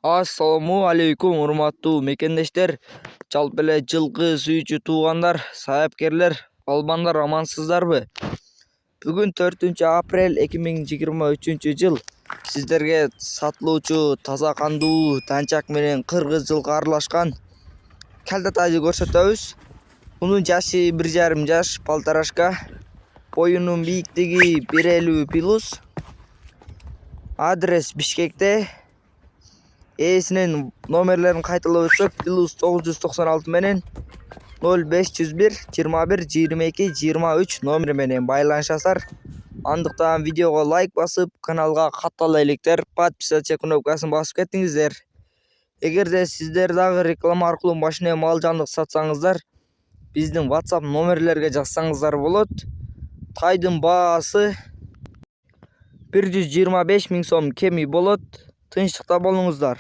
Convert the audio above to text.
Assalamu alaikum урматтуу мекендештер, жалпы эле жылкы сүйүүчү туугандар, саяпкерлер, албандар амансыздарбы? Бүгүн 4-апрель 2023-жыл. Сиздерге сатылуучу таза кандуу танчак менен кыргыз жылкы аралашкан калдатажы көрсөтөбүз. Мунун жашы 1,5 жаш, полторашка. Боюнун бийиктиги 1,50+. Адрес Бишкекте. Эсинин номерлерин кайталап өтсөк, +996 менен 0501 21 22 23 номер менен байланышасыздар. Андыктан видеого лайк басып, каналга каттала электер, подписаться кнопкасын басып кетиңиздер. Эгерде сиздер дагы реклама аркылуу машина мал жандык сатсаңыздар, биздин WhatsApp номерлерге жазсаңыздар болот. Тайдын баасы 125 000 сом кеми болот. Тынчтыкта болуңуздар.